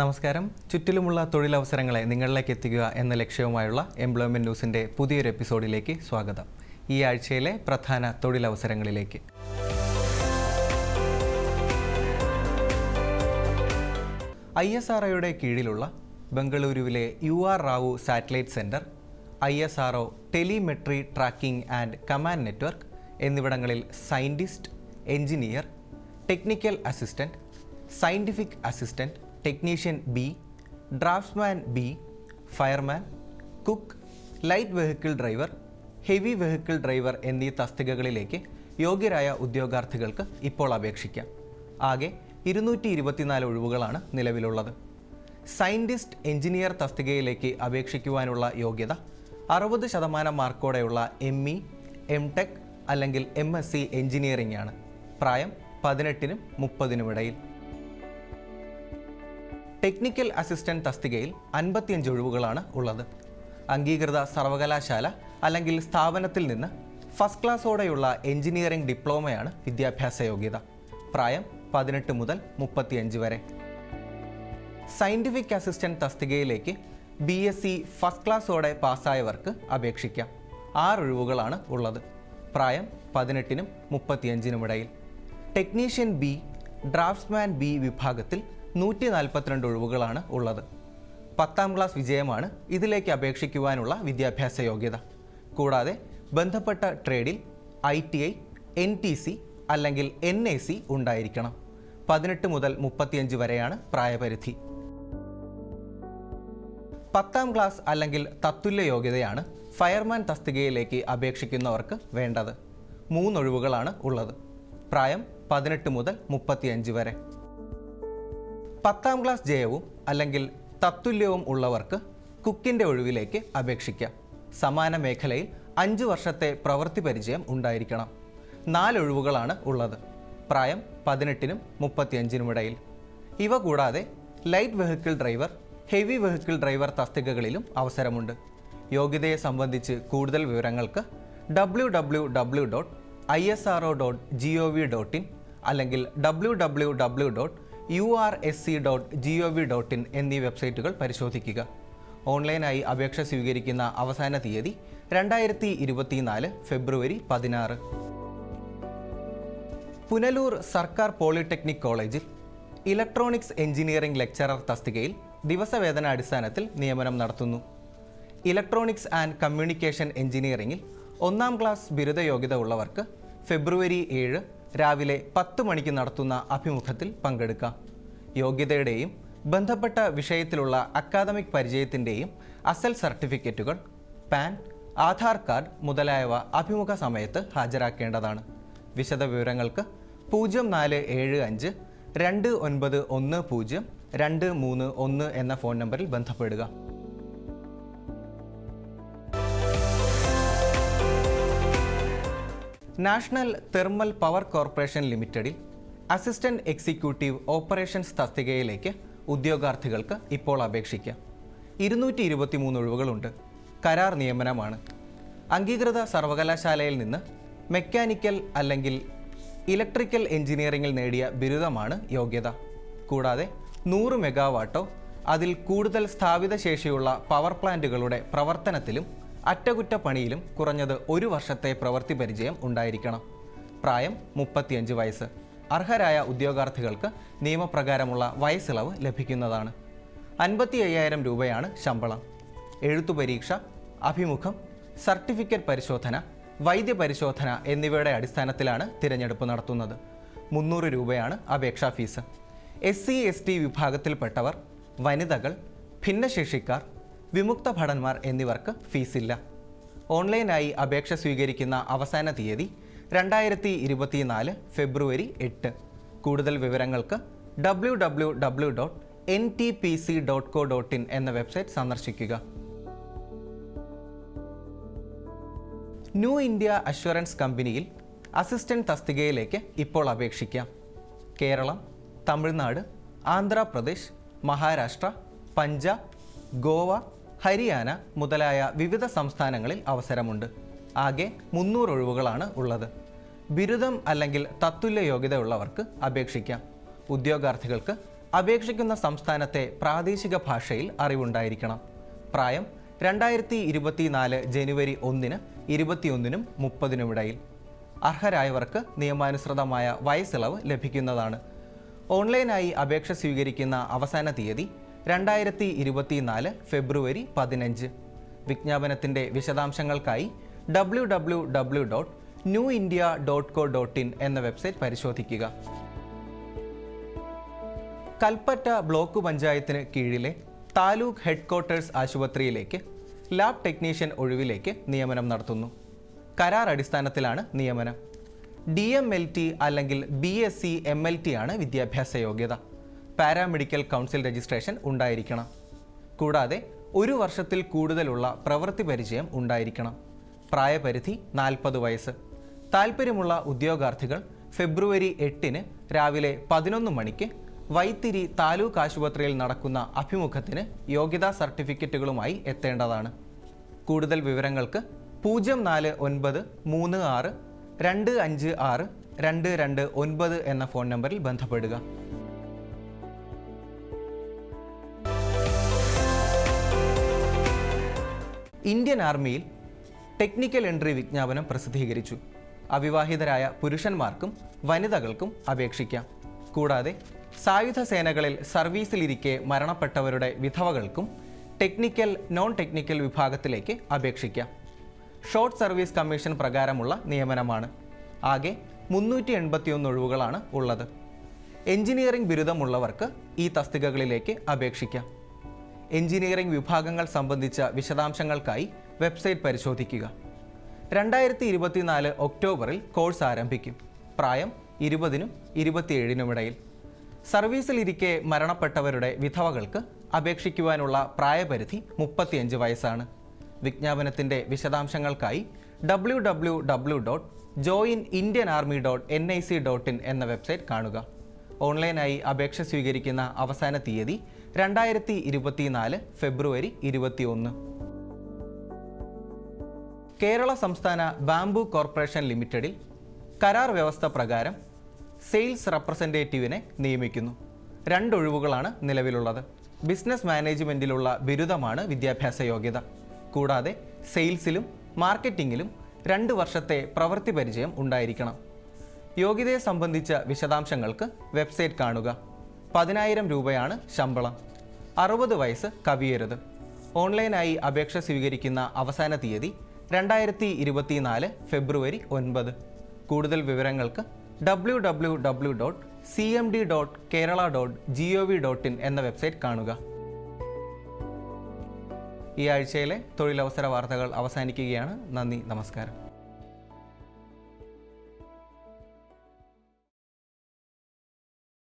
നമസ്കാരം. ചുറ്റിലുമുള്ള തൊഴിലവസരങ്ങളെ നിങ്ങളിലേക്ക് എത്തിക്കുക എന്ന ലക്ഷ്യവുമായുള്ള എംപ്ലോയ്മെന്റ് ന്യൂസിൻ്റെ പുതിയൊരു എപ്പിസോഡിലേക്ക് സ്വാഗതം. ഈ ആഴ്ചയിലെ പ്രധാന തൊഴിലവസരങ്ങളിലേക്ക്. ISROയുടെ കീഴിലുള്ള ബംഗളൂരുവിലെ UR Rao satellite centre, ISRO telemetry tracking and command network എന്നിവിടങ്ങളിൽ scientist, engineer, technical assistant, scientific assistant, technician B, draughtsman B, fireman, cook, light vehicle driver, heavy vehicle driver എന്നീ തസ്തികകളിലേക്ക് യോഗ്യരായ ഉദ്യോഗാർത്ഥികൾക്ക് ഇപ്പോൾ അപേക്ഷിക്കാം. ആകെ 224 ഒഴിവുകളാണ് നിലവിലുള്ളത്. സയൻറ്റിസ്റ്റ്, എഞ്ചിനീയർ തസ്തികയിലേക്ക് അപേക്ഷിക്കുവാനുള്ള യോഗ്യത 60% മാർക്കോടെയുള്ള ME, MTech അല്ലെങ്കിൽ MSc എഞ്ചിനീയറിംഗ് ആണ്. പ്രായം 18-നും 30-നും ഇടയിൽ. ടെക്നിക്കൽ അസിസ്റ്റൻറ്റ് തസ്തികയിൽ 55 ഒഴിവുകളാണ് ഉള്ളത്. അംഗീകൃത സർവകലാശാല അല്ലെങ്കിൽ സ്ഥാപനത്തിൽ നിന്ന് ഫസ്റ്റ് ക്ലാസ്സോടെയുള്ള എഞ്ചിനീയറിംഗ് ഡിപ്ലോമയാണ് വിദ്യാഭ്യാസ യോഗ്യത. പ്രായം 18 മുതൽ 35 വരെ. സയൻറ്റിഫിക് അസിസ്റ്റൻറ്റ് തസ്തികയിലേക്ക് BSc ഫസ്റ്റ് ക്ലാസ്സോടെ പാസ്സായവർക്ക് അപേക്ഷിക്കാം. 6 ഒഴിവുകളാണ് ഉള്ളത്. പ്രായം 18-നും 35-നും ഇടയിൽ. ടെക്നീഷ്യൻ B, ഡ്രാഫ്റ്റ്സ്മാൻ B വിഭാഗത്തിൽ 142 ഒഴിവുകളാണ് ഉള്ളത്. 10ാം ക്ലാസ് വിജയമാണ് ഇതിലേക്ക് അപേക്ഷിക്കുവാനുള്ള വിദ്യാഭ്യാസ യോഗ്യത. കൂടാതെ ബന്ധപ്പെട്ട ട്രേഡിൽ ITI, NTC അല്ലെങ്കിൽ NAC ഉണ്ടായിരിക്കണം. 18 മുതൽ 35 വരെയാണ് പ്രായപരിധി. 10ാം ക്ലാസ് അല്ലെങ്കിൽ തത്തുല്യ യോഗ്യതയാണ് ഫയർമാൻ തസ്തികയിലേക്ക് അപേക്ഷിക്കുന്നവർക്ക് വേണ്ടത്. 3 ഒഴിവുകളാണ് ഉള്ളത്. പ്രായം 18 മുതൽ 35 വരെ. 10ാം ക്ലാസ് ജയവും അല്ലെങ്കിൽ തത്തുല്യവും ഉള്ളവർക്ക് കുക്കിൻ്റെ ഒഴിവിലേക്ക് അപേക്ഷിക്കാം. സമാന മേഖലയിൽ 5 വർഷത്തെ പ്രവൃത്തി പരിചയം ഉണ്ടായിരിക്കണം. 4 ഒഴിവുകളാണ് ഉള്ളത്. പ്രായം 18-നും 35-നും ഇടയിൽ. ഇവ കൂടാതെ light vehicle driver, heavy vehicle driver തസ്തികകളിലും അവസരമുണ്ട്. യോഗ്യതയെ സംബന്ധിച്ച് കൂടുതൽ വിവരങ്ങൾക്ക് www.isro.gov.in അല്ലെങ്കിൽ www.ursc.gov.in എന്നീ വെബ്സൈറ്റുകൾ പരിശോധിക്കുക. ഓൺലൈനായി അപേക്ഷ സ്വീകരിക്കുന്ന അവസാന തീയതി 2024 ഫെബ്രുവരി 16. പുനലൂർ സർക്കാർ പോളിടെക്നിക് കോളേജിൽ ഇലക്ട്രോണിക്സ് എഞ്ചിനീയറിംഗ് ലെക്ചറർ തസ്തികയിൽ ദിവസവേതനാടിസ്ഥാനത്തിൽ നിയമനം നടത്തുന്നു. ഇലക്ട്രോണിക്സ് ആൻഡ് കമ്മ്യൂണിക്കേഷൻ എഞ്ചിനീയറിംഗിൽ 1ാം ക്ലാസ് ബിരുദ യോഗ്യത ഉള്ളവർക്ക് ഫെബ്രുവരി 7 രാവിലെ 10 മണിക്ക് നടത്തുന്ന അഭിമുഖത്തിൽ പങ്കെടുക്കാം. യോഗ്യതയുടെയും ബന്ധപ്പെട്ട വിഷയത്തിലുള്ള അക്കാദമിക് പരിചയത്തിൻ്റെയും അസൽ സർട്ടിഫിക്കറ്റുകൾ, പാൻ, ആധാർ കാർഡ് മുതലായവ അഭിമുഖ സമയത്ത് ഹാജരാക്കേണ്ടതാണ്. വിശദ വിവരങ്ങൾക്ക് 0475 2910 231 എന്ന ഫോൺ നമ്പറിൽ ബന്ധപ്പെടുക. നാഷണൽ തെർമൽ പവർ കോർപ്പറേഷൻ ലിമിറ്റഡിൽ അസിസ്റ്റന്റ് എക്സിക്യൂട്ടീവ് ഓപ്പറേഷൻസ് തസ്തികയിലേക്ക് ഉദ്യോഗാർത്ഥികൾക്ക് ഇപ്പോൾ അപേക്ഷിക്കാം. 223 ഒഴിവുകളുണ്ട്. കരാർ നിയമനമാണ്. അംഗീകൃത സർവകലാശാലയിൽ നിന്ന് മെക്കാനിക്കൽ അല്ലെങ്കിൽ ഇലക്ട്രിക്കൽ എഞ്ചിനീയറിംഗിൽ നേടിയ ബിരുദമാണ് യോഗ്യത. കൂടാതെ 100 മെഗാവാട്ടോ അതിൽ കൂടുതൽ സ്ഥാപിത ശേഷിയുള്ള പവർ പ്ലാന്റുകളുടെ പ്രവർത്തനത്തിലും അറ്റകുറ്റപ്പണിയിലും കുറഞ്ഞത് 1 വർഷത്തെ പ്രവൃത്തി പരിചയം ഉണ്ടായിരിക്കണം. പ്രായം 35 വയസ്സ്. അർഹരായ ഉദ്യോഗാർത്ഥികൾക്ക് നിയമപ്രകാരമുള്ള വയസ്സിളവ് ലഭിക്കുന്നതാണ്. 55,000 രൂപയാണ് ശമ്പളം. എഴുത്തു പരീക്ഷ, അഭിമുഖം, സർട്ടിഫിക്കറ്റ് പരിശോധന, വൈദ്യപരിശോധന എന്നിവയുടെ അടിസ്ഥാനത്തിലാണ് തിരഞ്ഞെടുപ്പ് നടത്തുന്നത്. 300 രൂപയാണ് അപേക്ഷാ ഫീസ്. SC/ST വിഭാഗത്തിൽപ്പെട്ടവർ, വനിതകൾ, ഭിന്നശേഷിക്കാർ, വിമുക്ത ഭടന്മാർ എന്നിവർക്ക് ഫീസില്ല. ഓൺലൈനായി അപേക്ഷ സ്വീകരിക്കുന്ന അവസാന തീയതി 2024 ഫെബ്രുവരി 8. കൂടുതൽ വിവരങ്ങൾക്ക് www.ntpc.co.in എന്ന വെബ്സൈറ്റ് സന്ദർശിക്കുക. ന്യൂ ഇന്ത്യ അഷ്വറൻസ് കമ്പനിയിൽ അസിസ്റ്റന്റ് തസ്തികയിലേക്ക് ഇപ്പോൾ അപേക്ഷിക്കാം. കേരളം, തമിഴ്നാട്, ആന്ധ്രാപ്രദേശ്, മഹാരാഷ്ട്ര, പഞ്ചാബ്, ഗോവ, ഹരിയാന മുതലായ വിവിധ സംസ്ഥാനങ്ങളിൽ അവസരമുണ്ട്. ആകെ 300 ഒഴിവുകളാണ് ഉള്ളത്. ബിരുദം അല്ലെങ്കിൽ തത്തുല്യ യോഗ്യതയുള്ളവർക്ക് അപേക്ഷിക്കാം. ഉദ്യോഗാർത്ഥികൾക്ക് അപേക്ഷിക്കുന്ന സംസ്ഥാനത്തെ പ്രാദേശിക ഭാഷയിൽ അറിവുണ്ടായിരിക്കണം. പ്രായം 2024 ജനുവരി 1-ന്, 21-നും 30-നും ഇടയിൽ. അർഹരായവർക്ക് നിയമാനുസൃതമായ വയസ്സിളവ് ലഭിക്കുന്നതാണ്. ഓൺലൈനായി അപേക്ഷ സ്വീകരിക്കുന്ന അവസാന തീയതി 2024 ഫെബ്രുവരി 15. വിജ്ഞാപനത്തിൻ്റെ വിശദാംശങ്ങൾക്കായി www.newindia.co.in എന്ന വെബ്സൈറ്റ് പരിശോധിക്കുക. കൽപ്പറ്റ ബ്ലോക്ക് പഞ്ചായത്തിന് കീഴിലെ താലൂക്ക് ഹെഡ്ക്വാർട്ടേഴ്സ് ആശുപത്രിയിലേക്ക് ലാബ് ടെക്നീഷ്യൻ ഒഴിവിലേക്ക് നിയമനം നടത്തുന്നു. കരാർ അടിസ്ഥാനത്തിലാണ് നിയമനം. DMLT അല്ലെങ്കിൽ BSc MLT ആണ് വിദ്യാഭ്യാസ യോഗ്യത. പാരാമെഡിക്കൽ കൗൺസിൽ രജിസ്ട്രേഷൻ ഉണ്ടായിരിക്കണം. കൂടാതെ 1 വർഷത്തിൽ കൂടുതലുള്ള പ്രവൃത്തി പരിചയം ഉണ്ടായിരിക്കണം. പ്രായപരിധി 40 വയസ്സ്. താൽപ്പര്യമുള്ള ഉദ്യോഗാർത്ഥികൾ ഫെബ്രുവരി 8-ന് രാവിലെ 11 മണിക്ക് വൈത്തിരി താലൂക്ക് ആശുപത്രിയിൽ നടക്കുന്ന അഭിമുഖത്തിന് യോഗ്യതാ സർട്ടിഫിക്കറ്റുകളുമായി എത്തേണ്ടതാണ്. കൂടുതൽ വിവരങ്ങൾക്ക് 04936256229 എന്ന ഫോൺ നമ്പറിൽ ബന്ധപ്പെടുക. ഇന്ത്യൻ ആർമിയിൽ ടെക്നിക്കൽ എൻട്രി വിജ്ഞാപനം പ്രസിദ്ധീകരിച്ചു. അവിവാഹിതരായ പുരുഷന്മാർക്കും വനിതകൾക്കും അപേക്ഷിക്കാം. കൂടാതെ സായുധ സേനകളിൽ സർവീസിലിരിക്കെ മരണപ്പെട്ടവരുടെ വിധവകൾക്കും ടെക്നിക്കൽ, നോൺ ടെക്നിക്കൽ വിഭാഗത്തിലേക്ക് അപേക്ഷിക്കാം. ഷോർട്ട് സർവീസ് കമ്മീഷൻ പ്രകാരമുള്ള നിയമനമാണ്. ആകെ 381 ഒഴിവുകളാണ് ഉള്ളത്. എഞ്ചിനീയറിംഗ് ബിരുദമുള്ളവർക്ക് ഈ തസ്തികകളിലേക്ക് അപേക്ഷിക്കാം. എഞ്ചിനീയറിംഗ് വിഭാഗങ്ങൾ സംബന്ധിച്ച വിശദാംശങ്ങൾക്കായി വെബ്സൈറ്റ് പരിശോധിക്കുക. 2024 ഒക്ടോബറിൽ കോഴ്സ് ആരംഭിക്കും. പ്രായം 20-നും 27-നും ഇടയിൽ. സർവീസിലിരിക്കെ മരണപ്പെട്ടവരുടെ വിധവകൾക്ക് അപേക്ഷിക്കുവാനുള്ള പ്രായപരിധി 35 വയസ്സാണ്. വിജ്ഞാപനത്തിൻ്റെ വിശദാംശങ്ങൾക്കായി www.joinindianarmy.nic.in എന്ന വെബ്സൈറ്റ് കാണുക. ഓൺലൈനായി അപേക്ഷ സ്വീകരിക്കുന്ന അവസാന തീയതി 2024 ഫെബ്രുവരി 21. കേരള സംസ്ഥാന ബാംബു കോർപ്പറേഷൻ ലിമിറ്റഡിൽ കരാർ വ്യവസ്ഥ പ്രകാരം സെയിൽസ് റെപ്രസെൻറ്റേറ്റീവിനെ നിയമിക്കുന്നു. 2 ഒഴിവുകളാണ് നിലവിലുള്ളത്. ബിസിനസ് മാനേജ്മെൻറ്റിലുള്ള ബിരുദമാണ് വിദ്യാഭ്യാസ യോഗ്യത. കൂടാതെ സെയിൽസിലും മാർക്കറ്റിംഗിലും 2 വർഷത്തെ പ്രവൃത്തി പരിചയം ഉണ്ടായിരിക്കണം. യോഗ്യതയെ സംബന്ധിച്ച വിശദാംശങ്ങൾക്ക് വെബ്സൈറ്റ് കാണുക. 10,000 രൂപയാണ് ശമ്പളം. 60 വയസ്സ് കവിയരുത്. ഓൺലൈനായി അപേക്ഷ സ്വീകരിക്കുന്ന അവസാന തീയതി 2024 ഫെബ്രുവരി 9. കൂടുതൽ വിവരങ്ങൾക്ക് www.cmd.kerala.gov.in എന്ന വെബ്സൈറ്റ് കാണുക. ഈ ആഴ്ചയിലെ തൊഴിലവസര വാർത്തകൾ അവസാനിക്കുകയാണ്. നന്ദി, നമസ്കാരം.